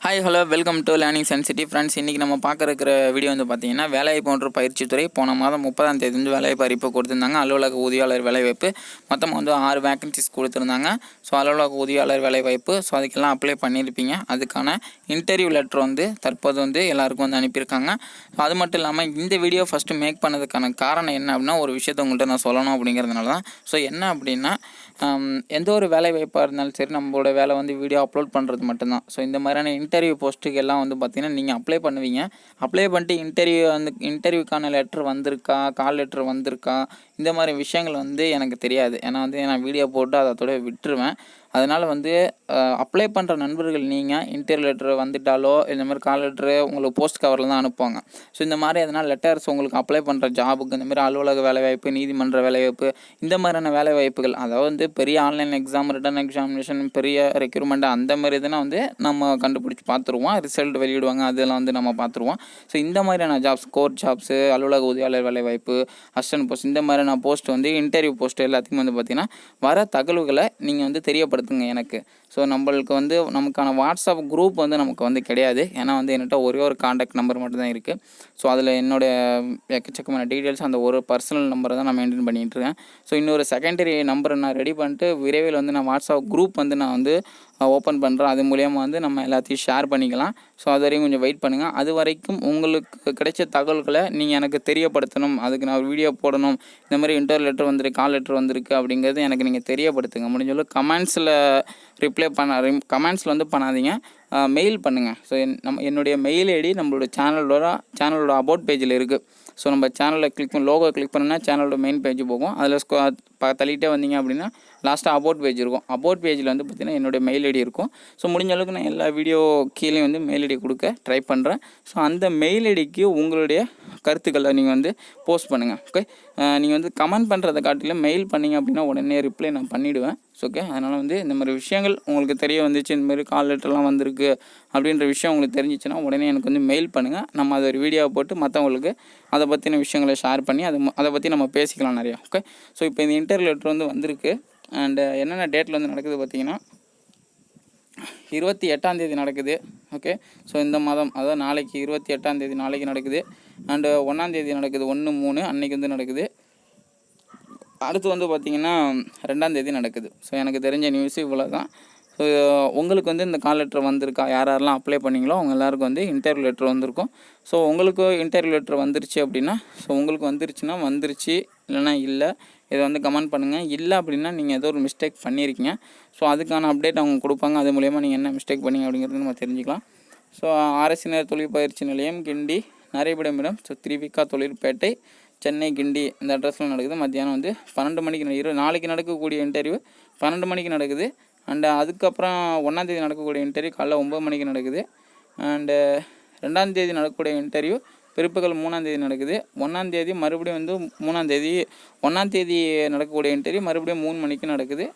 Hi hello welcome to learning sensitivity friends. இன்றைக்கி நம்ம பார்க்குற வீடியோ வந்து பார்த்திங்கன்னா வேலைவாய்ப்பு ஒன்று பயிற்சித்துறை போன மாதம் 30ஆம் தேதி வந்து வேலைவாய்ப்பு அறிவிப்பு கொடுத்துருந்தாங்க. அலுவலக ஊதியாளர் வேலைவாய்ப்பு மொத்தம் வந்து 6 வேக்கன்சிஸ் கொடுத்துருந்தாங்க. ஸோ அலுவலக ஊதியாளர் வேலைவாய்ப்பு, ஸோ அதுக்கெல்லாம் அப்ளை பண்ணியிருப்பீங்க. அதுக்கான இன்டர்வியூ லெட்டர் வந்து தற்போது வந்து எல்லாருக்கும் வந்து அனுப்பியிருக்காங்க. ஸோ அது மட்டும் இல்லாமல் இந்த வீடியோ ஃபஸ்ட்டு மேக் பண்ணதுக்கான காரணம் என்ன அப்படின்னா, ஒரு விஷயத்தை உங்கள்கிட்ட நான் சொல்லணும் அப்படிங்கிறதுனால தான். ஸோ என்ன அப்படின்னா, எந்த ஒரு வேலை வாய்ப்பாக இருந்தாலும் சரி, நம்மளோட வேலை வந்து வீடியோ அப்லோட் பண்ணுறது மட்டும்தான். ஸோ இந்த மாதிரியான இன்டர்வியூ போஸ்ட்டுக்கு எல்லாம் வந்து பார்த்திங்கன்னா நீங்கள் அப்ளை பண்ணுவீங்க. அப்ளை பண்ணிட்டு இன்டர்வியூக்கான லெட்ரு வந்திருக்கா, கால் லெட்ரு வந்திருக்கா, இந்த மாதிரி விஷயங்கள் வந்து எனக்கு தெரியாது. ஏன்னா வந்து நான் வீடியோ போட்டு அதோட விட்டுருவேன். அதனால் வந்து அப்ளை பண்ணுற நண்பர்கள் நீங்கள் இன்டர்வியூ லெட்ரு வந்துட்டாலோ இந்த மாதிரி கால் லெட்ரு உங்களுக்கு போஸ்ட் கவரில் தான் அனுப்புவாங்க. ஸோ இந்த மாதிரி எதனால் லெட்டர்ஸ் உங்களுக்கு அப்ளை பண்ணுற ஜாபுக்கு, இந்த மாதிரி அலுவலக வேலைவாய்ப்பு, நீதிமன்ற வேலைவாய்ப்பு, இந்த மாதிரியான வேலைவாய்ப்புகள், அதாவது வந்து பெரிய ஆன்லைன் எக்ஸாம், ரிட்டன் எக்ஸாமினேஷன், பெரிய ரெக்ரூட்மெண்ட் அந்த மாதிரி இதெல்லாம் வந்து நம்ம கண்டுபிடிச்சி பார்த்துருவோம். ரிசல்ட் வெளியிடுவாங்க, அதெல்லாம் வந்து நம்ம பார்த்துருவோம். ஸோ இந்த மாதிரியான ஜாப்ஸ், கோர்ட் ஜாப்ஸு, அலுவலக உதவியாளர் வேலைவாய்ப்பு, அசிஸ்டன்ட் போஸ்ட், இந்த மாதிரியான போஸ்ட் வந்து இன்டர்வியூ போஸ்ட் எல்லாத்தையும் வந்து பார்த்திங்கன்னா வர தகவல்களை நீங்கள் வந்து தெரியப்படுத்துங்க எனக்கு. ஸோ நம்மளுக்கு வந்து நமக்கான வாட்ஸ்அப் குரூப் வந்து நமக்கு வந்து கிடையாது. ஏன்னா வந்து என்கிட்ட ஒரே ஒரு காண்டாக்ட் நம்பர் மட்டும் தான் இருக்குது. ஸோ அதில் என்னுடைய எக்கச்சக்கமான டீட்டெயில்ஸ் அந்த ஒரு பர்சனல் நம்பரை தான் நான் மெயின்டைன் பண்ணிகிட்ருக்கேன். ஸோ இன்னொரு செகண்டரி நம்பரை நான் ரெடி பண்ணிட்டு விரைவில் வந்து நான் வாட்ஸ்அப் குரூப் வந்து நான் வந்து ஓப்பன் பண்ணுறேன். அது மூலிமா வந்து நம்ம எல்லாத்தையும் ஷேர் பண்ணிக்கலாம். ஸோ அது வரைக்கும் கொஞ்சம் வெயிட் பண்ணுங்கள். அது வரைக்கும் உங்களுக்கு கிடைச்ச தகவல்களை நீங்கள் எனக்கு தெரியப்படுத்தணும். அதுக்கு நான் வீடியோ போடணும், இந்த மாதிரி இன்டர்வியூ லெட்டர் வந்திருக்கு, கால் லெட்டர் வந்திருக்கு அப்படிங்கிறது எனக்கு நீங்கள் தெரியப்படுத்துங்க. முடிஞ்சளவு கமெண்ட்ஸில் கமெண்ட்ஸில் வந்து பண்ணாதீங்க, மெயில் பண்ணுங்கள். ஸோ என்னுடைய மெயில் ஐடி நம்மளோட சேனலோட அபவுட் பேஜில் இருக்குது. ஸோ நம்ம சேனலில் லோகோ கிளிக் பண்ணோன்னா சேனலோட மெயின் பேஜ் போகும். அதில் தள்ளிகிட்டே வந்தீங்க அப்படின்னா லாஸ்ட்டாக அபவுட் பேஜ் இருக்கும். அபவுட் பேஜில் வந்து பார்த்திங்கன்னா என்னுடைய மெயில் ஐடி இருக்கும். ஸோ முடிஞ்ச அளவுக்கு நான் எல்லா வீடியோ கீழே வந்து மெயில் ஐடி கொடுக்க ட்ரை பண்ணுறேன். ஸோ அந்த மெயில் ஐடிக்கு உங்களுடைய கருத்துக்களை நீங்கள் வந்து போஸ்ட் பண்ணுங்கள். ஓகே, நீங்கள் வந்து கமெண்ட் பண்ணுறதை காட்டிலும் மெயில் பண்ணிங்க அப்படின்னா உடனே ரிப்ளை நான் பண்ணிவிடுவேன். ஓகே, அதனால் வந்து இந்த மாதிரி விஷயங்கள் உங்களுக்கு தெரிய வந்துச்சு, இந்த மாதிரி கால் லெட்டர்லாம் வந்திருக்கு அப்படின்ற விஷயம் உங்களுக்கு தெரிஞ்சிச்சுன்னா உடனே எனக்கு வந்து மெயில் பண்ணுங்கள். நம்ம அதை ஒரு வீடியோவை போட்டு மற்றவங்களுக்கு அதை பற்றின விஷயங்களை ஷேர் பண்ணி அதை பற்றி நம்ம பேசிக்கலாம் நிறையா. ஓகே, ஸோ இப்போ இந்த இன்டர்வியூ லெட்டர் வந்து வந்திருக்கு. அண்டு என்னென்ன டேட்டில் வந்து நடக்குது பார்த்திங்கன்னா 28ஆம் தேதி நடக்குது. ஓகே, ஸோ இந்த மாதம், அதாவது நாளைக்கு 28ஆம் தேதி நாளைக்கு நடக்குது. அண்டு 1ஆம் தேதி நடக்குது, 1/3 அன்றைக்கி வந்து நடக்குது. அடுத்து வந்து பார்த்திங்கன்னா 2ஆம் தேதி நடக்குது. ஸோ எனக்கு தெரிஞ்ச நியூஸு இவ்வளோ தான். ஸோ உங்களுக்கு வந்து இந்த கால் லெட்டர் வந்திருக்கா, யாரெல்லாம் அப்ளை பண்ணிங்களோ அவங்க எல்லாருக்கும் வந்து இன்டர்வியூ லெட்டர் வந்திருக்கும். ஸோ உங்களுக்கு இன்டர்வியூ லெட்டர் வந்துருச்சு அப்படின்னா, ஸோ உங்களுக்கு வந்துருச்சுன்னா வந்துருச்சு, இல்லைனா இல்லை, இதை வந்து கமெண்ட் பண்ணுங்கள். இல்லை அப்படின்னா நீங்கள் ஏதோ ஒரு மிஸ்டேக் பண்ணியிருக்கீங்க. ஸோ அதுக்கான அப்டேட் அவங்க கொடுப்பாங்க. அது மூலயமா நீங்கள் என்ன மிஸ்டேக் பண்ணீங்க அப்படிங்கிறது நம்ம தெரிஞ்சுக்கலாம். ஸோ அரசினர் தொழில் பயிற்சி நிலையம், கிண்டி, நரைபடமிடம், ஸோ திருவிக்கா தொழிற்பேட்டை, சென்னை, கிண்டி, இந்த அட்ரஸில் நடக்குது. மத்தியானம் வந்து 12 மணிக்கு நாளைக்கு நடக்கக்கூடிய இன்டர்வியூ 12 மணிக்கு நடக்குது. அண்டு அதுக்கப்புறம் 1ஆம் தேதி நடக்கக்கூடிய இன்டர்வியூ காலைல 9 மணிக்கு நடக்குது. அண்டு 2ஆம் தேதி நடக்கக்கூடிய இன்டர்வியூ பிற்பகல் 3ஆம் தேதி நடக்குது. 1ஆம் தேதி மறுபடியும் வந்து 3ஆம் தேதி 1ஆம் தேதி நடக்கக்கூடிய இன்டர்வியூ மறுபடியும் 3 மணிக்கு நடக்குது.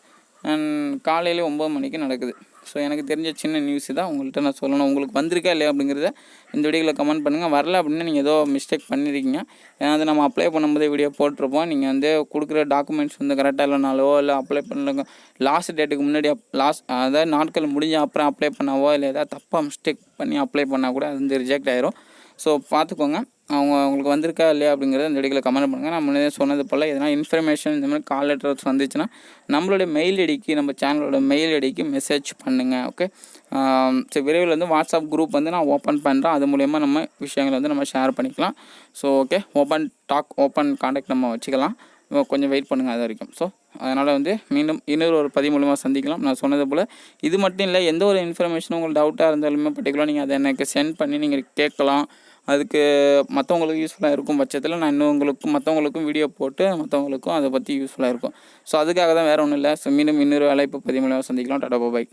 காலையில் 9 மணிக்கு நடக்குது. ஸோ எனக்கு தெரிஞ்ச சின்ன நியூஸ் தான் உங்கள்கிட்ட நான் சொல்லணும். உங்களுக்கு வந்திருக்கா இல்லையா அப்படிங்கிறத இந்த வீடியோவில் கமெண்ட் பண்ணுங்கள். வரல அப்படின்னா நீங்கள் ஏதோ மிஸ்டேக் பண்ணியிருக்கீங்க. ஏன்னா அது நம்ம அப்ளை பண்ணும்போதே வீடியோ போட்டிருப்போம். நீங்கள் வந்து கொடுக்குற டாக்குமெண்ட்ஸ் வந்து கரெக்டாக இல்லைனாலோ, இல்லை அப்ளை பண்ணல லாஸ்ட் டேட்டுக்கு முன்னாடி அதாவது நாட்கள் முடிஞ்ச அப்புறம் அப்ளை பண்ணாவோ, இல்லை ஏதாவது தப்பாக மிஸ்டேக் பண்ணி அப்ளை பண்ணால் கூட அது வந்து ரிஜெக்ட் ஆயிரும். ஸோ பார்த்துக்கோங்க. உங்களுக்கு வந்திருக்கா இல்லையா அப்படிங்கிறத இந்த வீடியோவில் கமெண்ட் பண்ணுங்கள். நான் முன்னே சொன்னது போல் எதனா இன்ஃபர்மேஷன் இந்த மாதிரி கால் லெட்டர்ஸ் வந்துச்சுன்னா நம்மளோட மெயில் ஐடிக்கு, நம்ம சேனலோட மெயில் ஐடிக்கு மெசேஜ் பண்ணுங்கள். ஓகே, ஸோ விரைவில் வந்து வாட்ஸ்அப் குரூப் வந்து நான் ஓப்பன் பண்ணுறேன். அது மூலயமா நம்ம விஷயங்களை வந்து நம்ம ஷேர் பண்ணிக்கலாம். ஸோ ஓகே, ஓப்பன் காண்டாக்ட் நம்ம வச்சுக்கலாம். கொஞ்சம் வெயிட் பண்ணுங்கள் அது வரைக்கும். ஸோ அதனால் வந்து மீண்டும் இன்னொரு ஒரு பதிவு மூலமாக சந்திக்கலாம். நான் சொன்னது போல் இது மட்டும் இல்லை, எந்த ஒரு இன்ஃபர்மேஷனும் உங்களுக்கு டவுட்டாக இருந்தாலுமே பர்டிகுலராக நீங்கள் அதை எனக்கு சென்ட் பண்ணி நீங்கள் கேட்கலாம். அதுக்கு மற்றவங்களுக்கு யூஸ்ஃபுல்லாக இருக்கும் பட்சத்தில் நான் மற்றவங்களுக்கும் வீடியோ போட்டு மற்றவங்களுக்கும் அதை பற்றி யூஸ்ஃபுல்லாக இருக்கும். ஸோ அதுக்காக தான், வேறு ஒன்றும் இல்லை. ஸோ மீண்டும் இன்னொரு அழைப்பு பதிவு மூலமாக சந்திக்கலாம். டாடா பாய்.